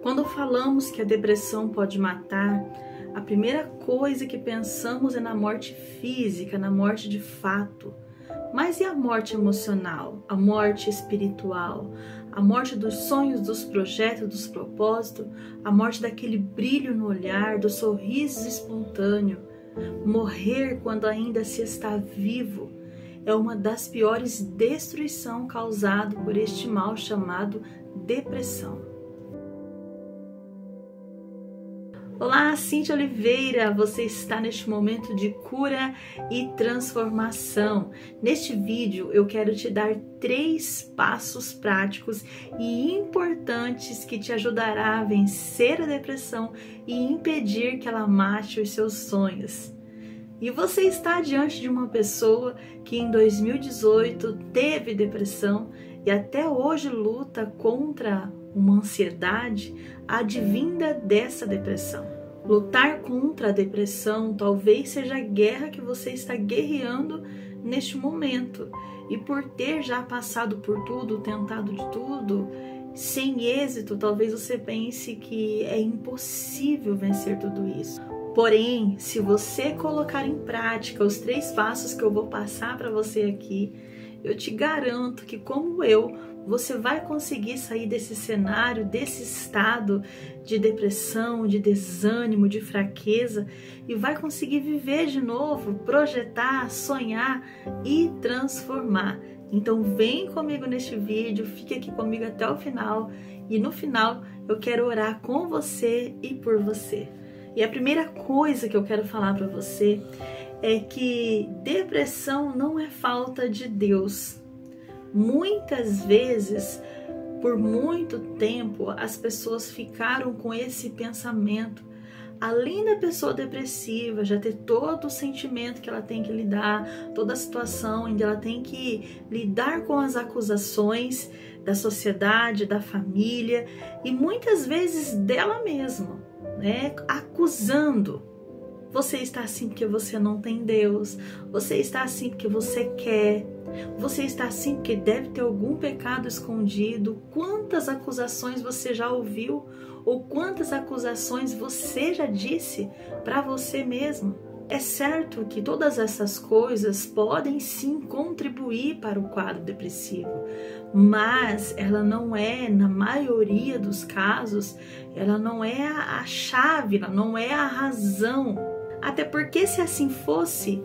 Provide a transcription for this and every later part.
Quando falamos que a depressão pode matar, a primeira coisa que pensamos é na morte física, na morte de fato. Mas e a morte emocional, a morte espiritual, a morte dos sonhos, dos projetos, dos propósitos, a morte daquele brilho no olhar, do sorriso espontâneo? Morrer quando ainda se está vivo é uma das piores destruições causadas por este mal chamado depressão. Olá, Cíntia Oliveira, você está neste momento de cura e transformação. Neste vídeo eu quero te dar 3 passos práticos e importantes que te ajudará a vencer a depressão e impedir que ela mate os seus sonhos. E você está diante de uma pessoa que em 2018 teve depressão e até hoje luta contra uma ansiedade advinda dessa depressão. Lutar contra a depressão talvez seja a guerra que você está guerreando neste momento. E por ter já passado por tudo, tentado de tudo, sem êxito, talvez você pense que é impossível vencer tudo isso. Porém, se você colocar em prática os 3 passos que eu vou passar para você aqui, eu te garanto que, como eu, você vai conseguir sair desse cenário, desse estado de depressão, de desânimo, de fraqueza e vai conseguir viver de novo, projetar, sonhar e transformar. Então vem comigo neste vídeo, fique aqui comigo até o final e no final eu quero orar com você e por você. E a primeira coisa que eu quero falar para você é que depressão não é falta de Deus. Muitas vezes, por muito tempo, as pessoas ficaram com esse pensamento. Além da pessoa depressiva já ter todo o sentimento que ela tem que lidar, toda a situação em que ela tem que lidar com as acusações da sociedade, da família e muitas vezes dela mesma, né? Acusando. Você está assim porque você não tem Deus, você está assim porque você quer, você está assim porque deve ter algum pecado escondido. Quantas acusações você já ouviu ou quantas acusações você já disse para você mesmo? É certo que todas essas coisas podem sim contribuir para o quadro depressivo, mas ela não é, na maioria dos casos, ela não é a chave, ela não é a razão. Até porque se assim fosse,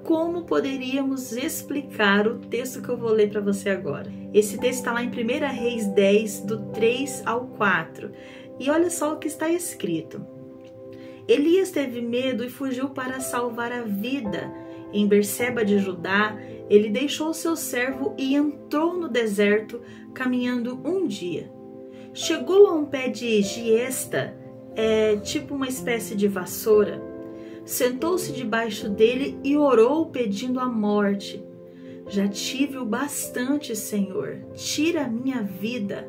como poderíamos explicar o texto que eu vou ler para você agora? Esse texto está lá em 1 Reis 10, do 3 ao 4. E olha só o que está escrito. Elias teve medo e fugiu para salvar a vida. Em Berseba de Judá, ele deixou seu servo e entrou no deserto, caminhando um dia. Chegou a um pé de giesta, tipo uma espécie de vassoura. Sentou-se debaixo dele e orou pedindo a morte. Já tive o bastante, Senhor, tira a minha vida.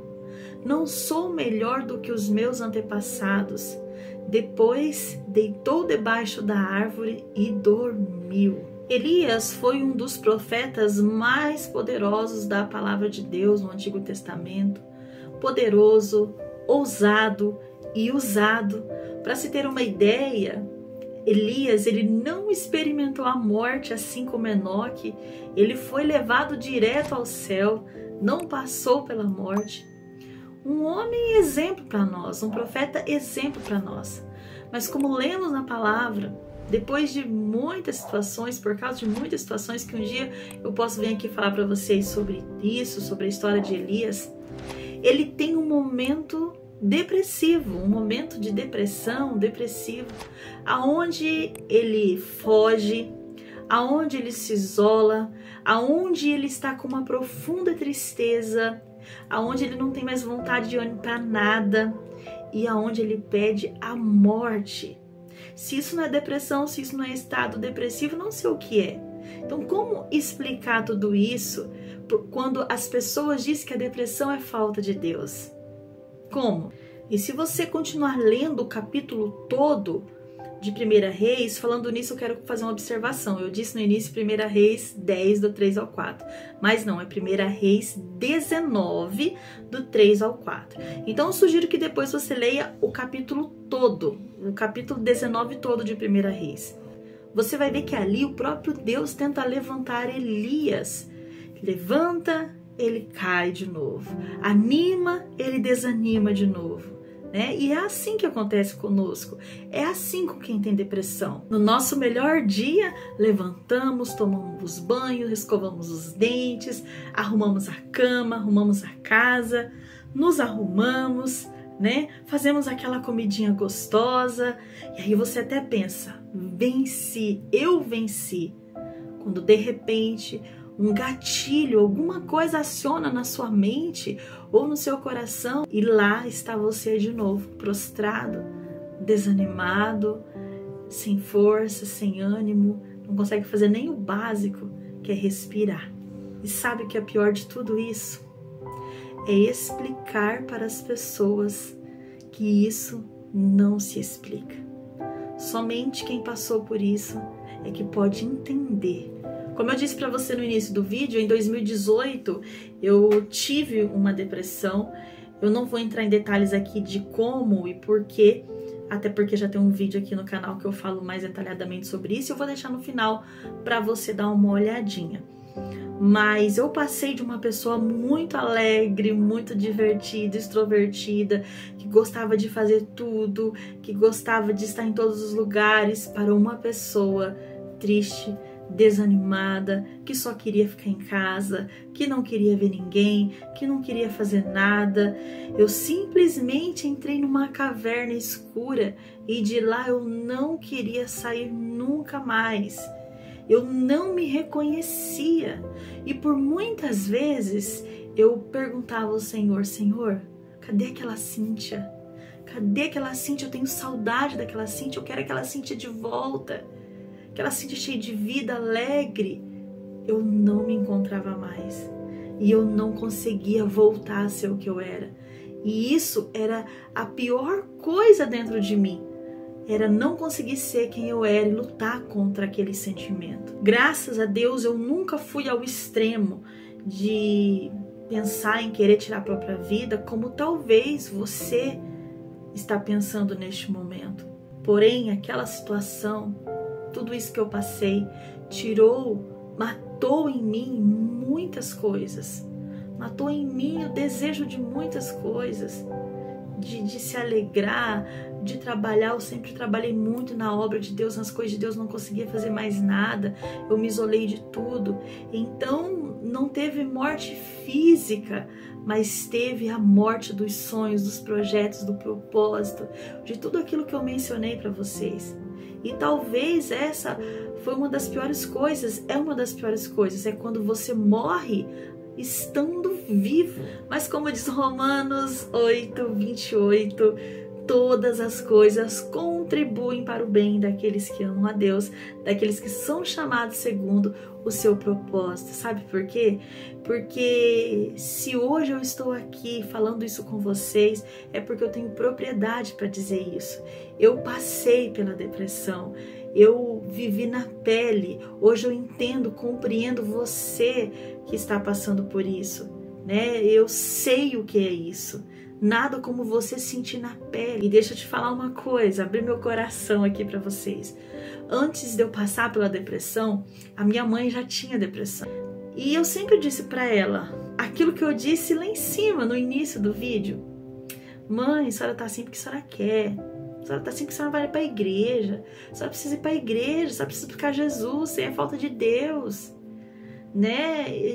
Não sou melhor do que os meus antepassados. Depois deitou debaixo da árvore e dormiu. Elias foi um dos profetas mais poderosos da palavra de Deus no Antigo Testamento. Poderoso, ousado e usado. Para se ter uma ideia, Elias, ele não experimentou a morte assim como Enoque, ele foi levado direto ao céu, não passou pela morte. Um homem exemplo para nós, um profeta exemplo para nós. Mas como lemos na palavra, depois de muitas situações, por causa de muitas situações que um dia eu posso vir aqui falar para vocês sobre isso, sobre a história de Elias, ele tem um momento depressivo, um momento de depressão, depressivo, aonde ele foge, aonde ele se isola, aonde ele está com uma profunda tristeza, aonde ele não tem mais vontade de olhar para nada e aonde ele pede a morte. Se isso não é depressão, se isso não é estado depressivo, não sei o que é. Então, como explicar tudo isso quando as pessoas dizem que a depressão é falta de Deus? Como? E se você continuar lendo o capítulo todo, de 1 Reis, falando nisso eu quero fazer uma observação. Eu disse no início 1 Reis 10, do 3 ao 4. Mas não, é 1 Reis 19, do 3 ao 4. Então eu sugiro que depois você leia o capítulo todo, o capítulo 19 todo de 1 Reis. Você vai ver que ali o próprio Deus tenta levantar Elias. Levanta, ele cai de novo. Anima, ele desanima de novo. E é assim que acontece conosco, é assim com quem tem depressão. No nosso melhor dia, levantamos, tomamos banho, escovamos os dentes, arrumamos a cama, arrumamos a casa, nos arrumamos, fazemos aquela comidinha gostosa, e aí você até pensa, venci, eu venci. Quando de repente um gatilho, alguma coisa aciona na sua mente ou no seu coração e lá está você de novo, prostrado, desanimado, sem força, sem ânimo, não consegue fazer nem o básico, que é respirar. E sabe o que é pior de tudo isso? É explicar para as pessoas que isso não se explica. Somente quem passou por isso é que pode entender. Como eu disse para você no início do vídeo, em 2018 eu tive uma depressão. Eu não vou entrar em detalhes aqui de como e porquê, até porque já tem um vídeo aqui no canal que eu falo mais detalhadamente sobre isso. Eu vou deixar no final para você dar uma olhadinha. Mas eu passei de uma pessoa muito alegre, muito divertida, extrovertida, que gostava de fazer tudo, que gostava de estar em todos os lugares, para uma pessoa triste, desanimada, que só queria ficar em casa, que não queria ver ninguém, que não queria fazer nada. Eu simplesmente entrei numa caverna escura e de lá eu não queria sair nunca mais. Eu não me reconhecia e por muitas vezes eu perguntava ao Senhor, Senhor, cadê aquela Cíntia? Cadê aquela Cíntia? Eu tenho saudade daquela Cíntia, eu quero aquela Cíntia de volta. Aquela Cíntia cheia de vida, alegre. Eu não me encontrava mais. E eu não conseguia voltar a ser o que eu era. E isso era a pior coisa dentro de mim. Era não conseguir ser quem eu era e lutar contra aquele sentimento. Graças a Deus eu nunca fui ao extremo de pensar em querer tirar a própria vida, como talvez você está pensando neste momento. Porém, aquela situação, tudo isso que eu passei, matou em mim muitas coisas. Matou em mim o desejo de muitas coisas. De se alegrar, de trabalhar. Eu sempre trabalhei muito na obra de Deus, nas coisas de Deus, não conseguia fazer mais nada. Eu me isolei de tudo. Então, não teve morte física, mas teve a morte dos sonhos, dos projetos, do propósito, de tudo aquilo que eu mencionei para vocês. E talvez essa foi uma das piores coisas, é uma das piores coisas, é quando você morre estando vivo. Mas como diz Romanos 8, 28, todas as coisas contribuem para o bem daqueles que amam a Deus, daqueles que são chamados segundo o seu propósito. Sabe por quê? Porque se hoje eu estou aqui falando isso com vocês, é porque eu tenho propriedade para dizer isso. Eu passei pela depressão, eu vivi na pele. Hoje eu entendo, compreendo você que está passando por isso, Eu sei o que é isso. Nada como você sentir na pele. E deixa eu te falar uma coisa, abrir meu coração aqui para vocês. Antes de eu passar pela depressão, a minha mãe já tinha depressão. E eu sempre disse para ela aquilo que eu disse lá em cima, no início do vídeo. Mãe, a senhora tá assim porque a senhora quer. A senhora tá assim porque a senhora vai para a igreja. A senhora precisa ir para a igreja, a senhora precisa buscar Jesus, sem a falta de Deus.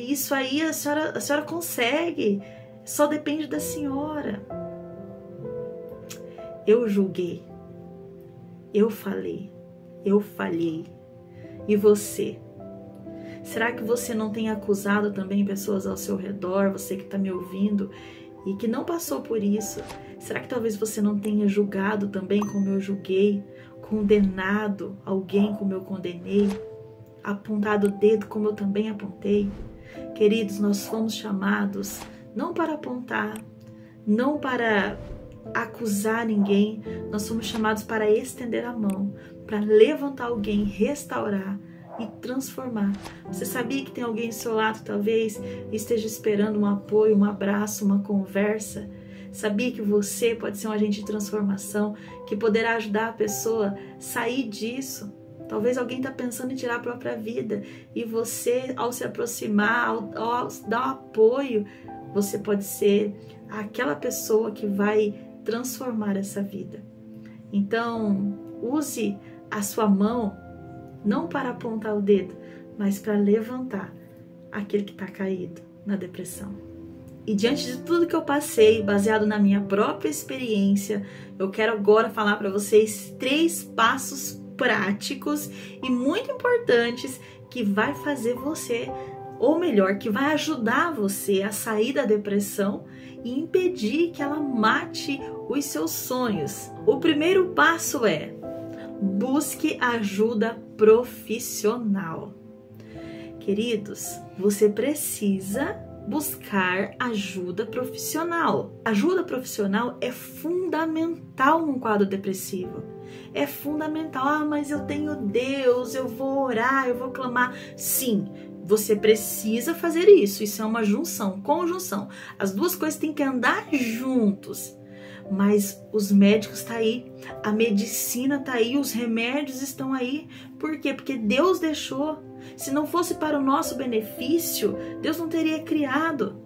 Isso aí a senhora consegue. Só depende da senhora. Eu julguei. Eu falei. Eu falhei. E você? Será que você não tem acusado também pessoas ao seu redor, você que está me ouvindo e que não passou por isso? Será que talvez você não tenha julgado também como eu julguei, condenado alguém como eu condenei, apontado o dedo como eu também apontei? Queridos, nós fomos chamados não para apontar, não para acusar ninguém, nós somos chamados para estender a mão, para levantar alguém, restaurar e transformar. Você sabia que tem alguém do seu lado, talvez esteja esperando um apoio, um abraço, uma conversa? Sabia que você pode ser um agente de transformação, que poderá ajudar a pessoa a sair disso? Talvez alguém está pensando em tirar a própria vida e você, ao se aproximar, ao dar um apoio, você pode ser aquela pessoa que vai transformar essa vida. Então, use a sua mão não para apontar o dedo, mas para levantar aquele que está caído na depressão. E diante de tudo que eu passei, baseado na minha própria experiência, eu quero agora falar para vocês 3 passos práticos e muito importantes que vai fazer você, ou melhor, que vai ajudar você a sair da depressão e impedir que ela mate os seus sonhos. O primeiro passo é: busque ajuda profissional. Queridos, você precisa buscar ajuda profissional. Ajuda profissional é fundamental num quadro depressivo. É fundamental. Ah, mas eu tenho Deus, eu vou orar, eu vou clamar. Sim, você precisa fazer isso. Isso é uma junção, conjunção. As duas coisas têm que andar juntos. Mas os médicos estão aí, a medicina está aí, os remédios estão aí. Por quê? Porque Deus deixou. Se não fosse para o nosso benefício, Deus não teria criado.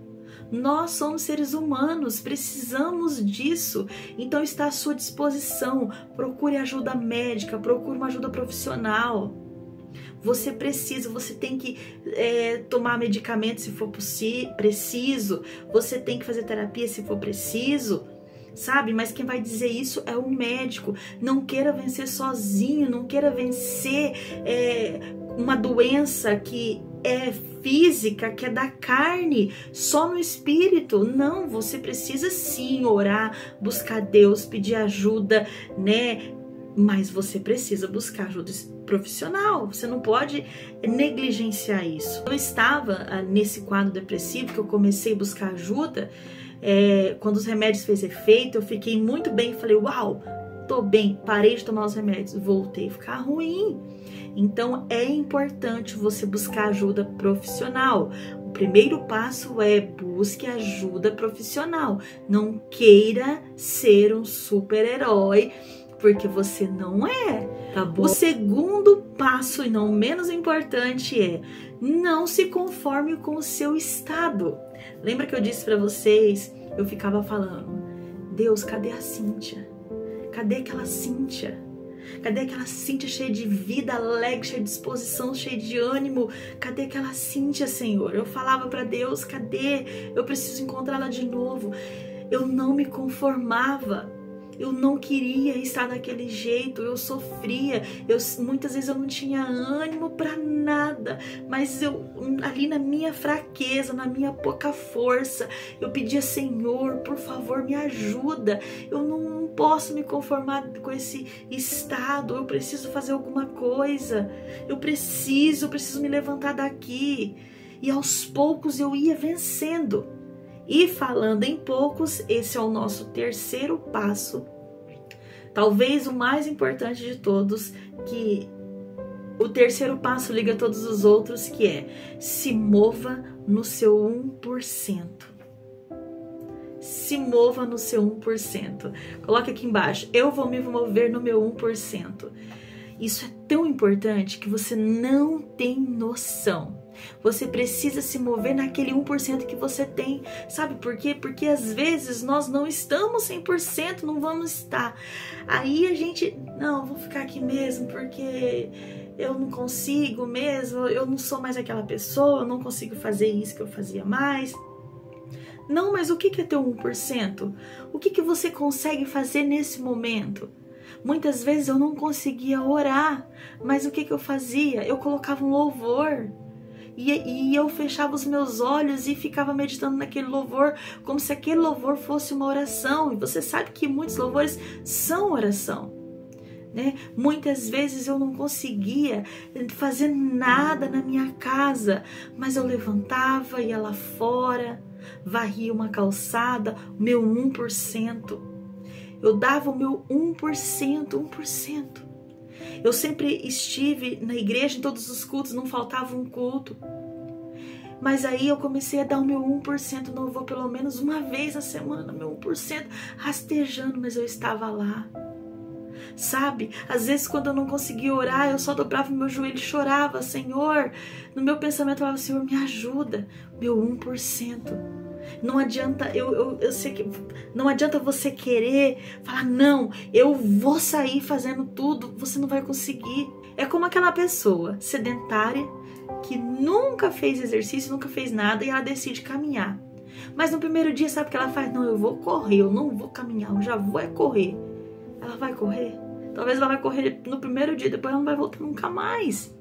Nós somos seres humanos, precisamos disso. Então está à sua disposição. Procure ajuda médica, procure uma ajuda profissional. Você precisa, você tem que tomar medicamento se for preciso. Você tem que fazer terapia se for preciso. Sabe? Mas quem vai dizer isso é o médico. Não queira vencer sozinho, não queira vencer uma doença que é física, que é da carne, só no espírito. Não, você precisa sim orar, buscar Deus, pedir ajuda, né? Mas você precisa buscar ajuda profissional. Você não pode negligenciar isso. Eu estava nesse quadro depressivo que eu comecei a buscar ajuda. Quando os remédios fez efeito, eu fiquei muito bem. Falei, uau, tô bem, parei de tomar os remédios, voltei a ficar ruim. Então é importante você buscar ajuda profissional. O primeiro passo é busque ajuda profissional. Não queira ser um super-herói, porque você não é, tá bom? O segundo passo, e não menos importante, é não se conforme com o seu estado. Lembra que eu disse para vocês, eu ficava falando, Deus, cadê a Cíntia? Cadê aquela Cíntia? Cadê aquela Cíntia cheia de vida, alegre, cheia de disposição, cheia de ânimo? Cadê aquela Cíntia, Senhor? Eu falava para Deus, cadê? Eu preciso encontrá-la de novo. Eu não me conformava. Eu não queria estar daquele jeito, eu sofria, muitas vezes eu não tinha ânimo para nada, mas eu ali na minha fraqueza, na minha pouca força, eu pedia, Senhor, por favor, me ajuda, eu não posso me conformar com esse estado, eu preciso fazer alguma coisa, eu preciso me levantar daqui. E aos poucos eu ia vencendo. E falando em poucos, esse é o nosso terceiro passo, talvez o mais importante de todos, que o terceiro passo liga a todos os outros, que é se mova no seu 1%. Se mova no seu 1%. Coloca aqui embaixo, eu vou me mover no meu 1%. Isso é tão importante que você não tem noção. Você precisa se mover naquele 1% que você tem. Sabe por quê? Porque às vezes nós não estamos 100%, não vamos estar. Aí a gente, não, vou ficar aqui mesmo porque eu não consigo mesmo, eu não sou mais aquela pessoa, eu não consigo fazer isso que eu fazia mais. Não, mas o que é teu 1%? O que você consegue fazer nesse momento? Muitas vezes eu não conseguia orar, mas o que eu fazia? Eu colocava um louvor. E eu fechava os meus olhos e ficava meditando naquele louvor, como se aquele louvor fosse uma oração. E você sabe que muitos louvores são oração, né? Muitas vezes eu não conseguia fazer nada na minha casa, mas eu levantava, ia lá fora, varria uma calçada, meu 1%. Eu dava o meu 1%, 1%. Eu sempre estive na igreja, em todos os cultos, não faltava um culto. Mas aí eu comecei a dar o meu 1%, não vou pelo menos uma vez a semana, meu 1%, rastejando, mas eu estava lá. Sabe, às vezes quando eu não conseguia orar, eu só dobrava o meu joelho e chorava, Senhor. No meu pensamento eu falava, Senhor, me ajuda, meu 1%. Não adianta, eu sei que não adianta você querer falar, não, eu vou sair fazendo tudo, você não vai conseguir. É como aquela pessoa sedentária que nunca fez exercício, nunca fez nada e ela decide caminhar. Mas no primeiro dia, sabe o que ela faz? Não, eu vou correr, eu não vou caminhar, eu já vou correr. Ela vai correr? Talvez ela vai correr no primeiro dia, depois ela não vai voltar nunca mais.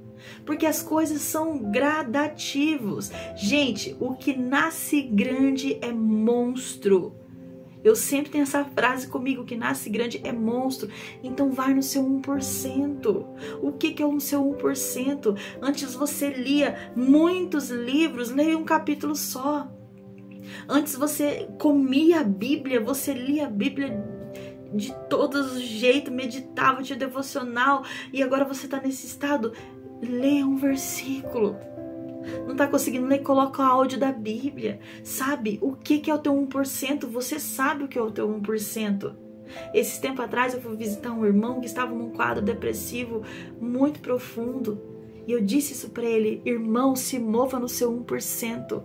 Porque as coisas são gradativos. Gente, o que nasce grande é monstro. Eu sempre tenho essa frase comigo, o que nasce grande é monstro. Então vai no seu 1%. O que é o seu 1%? Antes você lia muitos livros, leia um capítulo só. Antes você comia a Bíblia, você lia a Bíblia de todos os jeitos, meditava, tinha devocional, e agora você está nesse estado, lê um versículo. Não está conseguindo ler, coloca o áudio da Bíblia. Sabe o que é o teu 1%? Você sabe o que é o teu 1%. Esses tempos atrás eu fui visitar um irmão que estava num quadro depressivo muito profundo, e eu disse isso para ele: irmão, se mova no seu 1%.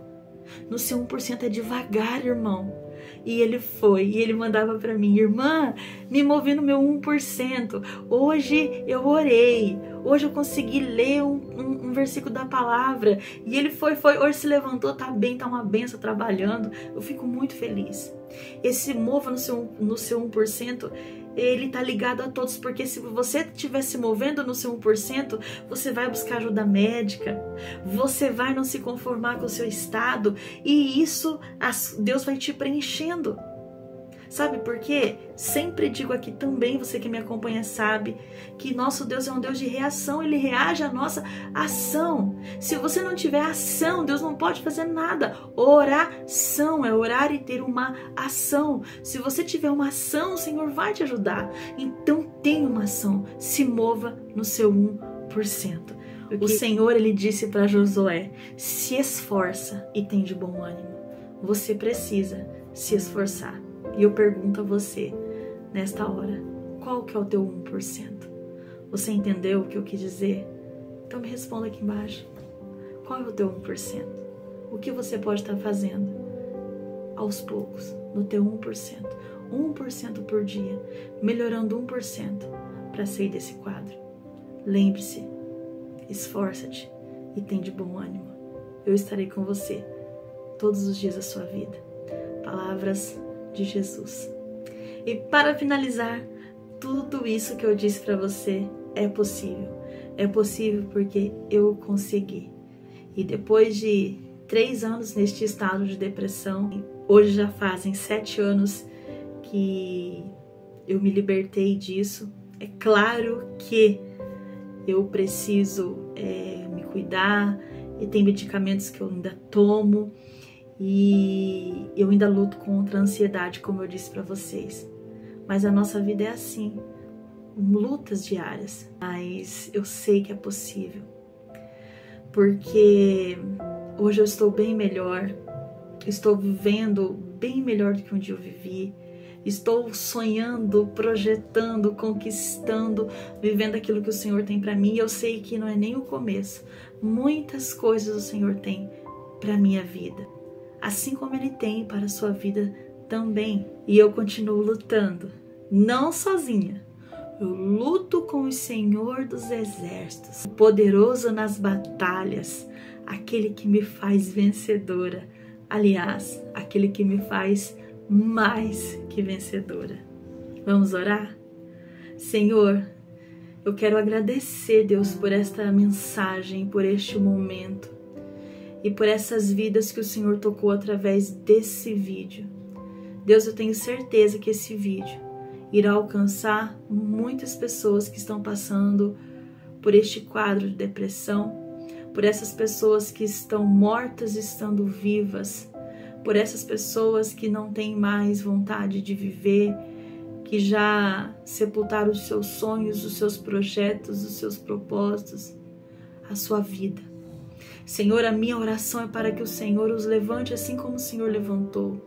No seu 1% é devagar, irmão. E ele foi, e ele mandava para mim: irmã, me movi no meu 1%. Hoje eu orei, hoje eu consegui ler um versículo da palavra. E ele foi, hoje se levantou, tá bem, tá uma benção trabalhando. Eu fico muito feliz. Esse mova no seu 1%, ele tá ligado a todos, porque se você estiver se movendo no seu 1%, você vai buscar ajuda médica, você vai não se conformar com o seu estado, e isso Deus vai te preenchendo. Sabe por quê? Sempre digo aqui também, você que me acompanha sabe, que nosso Deus é um Deus de reação, Ele reage à nossa ação. Se você não tiver ação, Deus não pode fazer nada. Oração é orar e ter uma ação. Se você tiver uma ação, o Senhor vai te ajudar. Então tenha uma ação, se mova no seu 1%. O Senhor, Ele disse para Josué: se esforça e tem de bom ânimo. Você precisa se esforçar. E eu pergunto a você, nesta hora, qual que é o teu 1%? Você entendeu o que eu quis dizer? Então me responda aqui embaixo. Qual é o teu 1%? O que você pode estar fazendo aos poucos, no teu 1%? 1% por dia, melhorando 1% para sair desse quadro. Lembre-se, esforça-te e tem de bom ânimo. Eu estarei com você todos os dias da sua vida. Palavras de Jesus. E para finalizar, tudo isso que eu disse para você é possível. É possível porque eu consegui. E depois de 3 anos neste estado de depressão, hoje já fazem 7 anos que eu me libertei disso. É claro que eu preciso me cuidar, e tem medicamentos que eu ainda tomo, e eu ainda luto contra a ansiedade, como eu disse para vocês. Mas a nossa vida é assim, lutas diárias. Mas eu sei que é possível, porque hoje eu estou bem melhor, estou vivendo bem melhor do que um dia eu vivi. Estou sonhando, projetando, conquistando, vivendo aquilo que o Senhor tem para mim. E eu sei que não é nem o começo. Muitas coisas o Senhor tem para minha vida, assim como Ele tem para a sua vida também. E eu continuo lutando, não sozinha. Eu luto com o Senhor dos Exércitos, poderoso nas batalhas, aquele que me faz vencedora. Aliás, aquele que me faz mais que vencedora. Vamos orar? Senhor, eu quero agradecer, Deus, por esta mensagem, por este momento e por essas vidas que o Senhor tocou através desse vídeo. Deus, eu tenho certeza que esse vídeo irá alcançar muitas pessoas que estão passando por este quadro de depressão, por essas pessoas que estão mortas estando vivas, por essas pessoas que não têm mais vontade de viver, que já sepultaram os seus sonhos, os seus projetos, os seus propósitos, a sua vida. Senhor, a minha oração é para que o Senhor os levante assim como o Senhor levantou.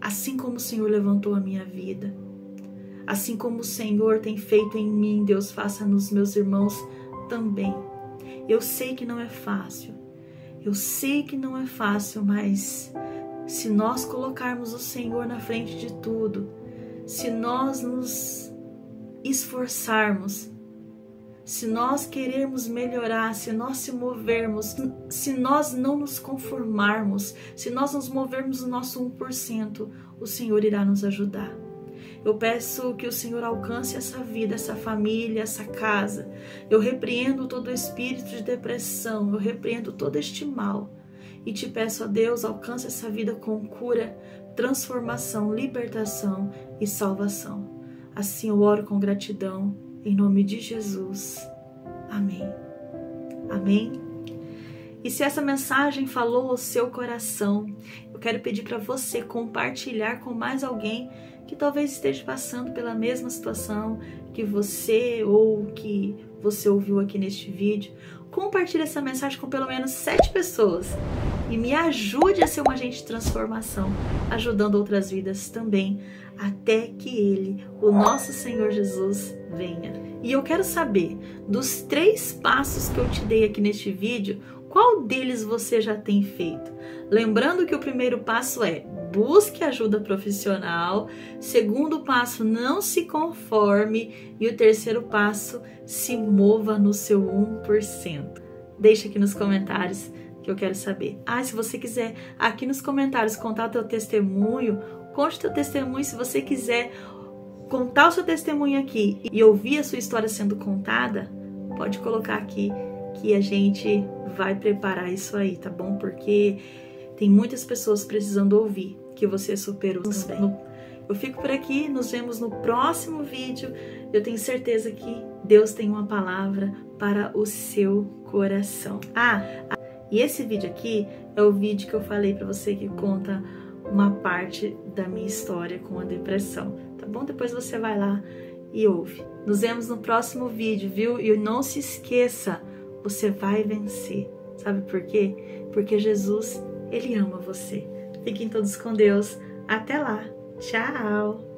Assim como o Senhor levantou a minha vida. Assim como o Senhor tem feito em mim, Deus, faça nos meus irmãos também. Eu sei que não é fácil. Eu sei que não é fácil, mas se nós colocarmos o Senhor na frente de tudo, se nós nos esforçarmos, se nós querermos melhorar, se nós se movermos, se nós não nos conformarmos, se nós nos movermos no nosso 1%, o Senhor irá nos ajudar. Eu peço que o Senhor alcance essa vida, essa família, essa casa. Eu repreendo todo o espírito de depressão, eu repreendo todo este mal. E te peço, ó Deus, alcance essa vida com cura, transformação, libertação e salvação. Assim eu oro com gratidão, em nome de Jesus. Amém. Amém. E se essa mensagem falou ao seu coração, eu quero pedir para você compartilhar com mais alguém que talvez esteja passando pela mesma situação que você ou que você ouviu aqui neste vídeo. Compartilhe essa mensagem com pelo menos 7 pessoas e me ajude a ser um agente de transformação, ajudando outras vidas também, até que Ele, o nosso Senhor Jesus, venha. E eu quero saber, dos 3 passos que eu te dei aqui neste vídeo, qual deles você já tem feito? Lembrando que o primeiro passo é: busque ajuda profissional. Segundo passo, não se conforme. E o terceiro passo, se mova no seu 1%. Deixa aqui nos comentários que eu quero saber. Se você quiser aqui nos comentários contar o teu testemunho, conte o teu testemunho. Se você quiser contar o seu testemunho aqui e ouvir a sua história sendo contada, pode colocar aqui que a gente vai preparar isso aí, tá bom? Porque tem muitas pessoas precisando ouvir que você superou também. Eu fico por aqui, nos vemos no próximo vídeo. Eu tenho certeza que Deus tem uma palavra para o seu coração. E esse vídeo aqui é o vídeo que eu falei para você que conta uma parte da minha história com a depressão, tá bom? Depois você vai lá e ouve. Nos vemos no próximo vídeo, viu? E não se esqueça, você vai vencer. Sabe por quê? Porque Jesus, Ele ama você. Fiquem todos com Deus. Até lá. Tchau.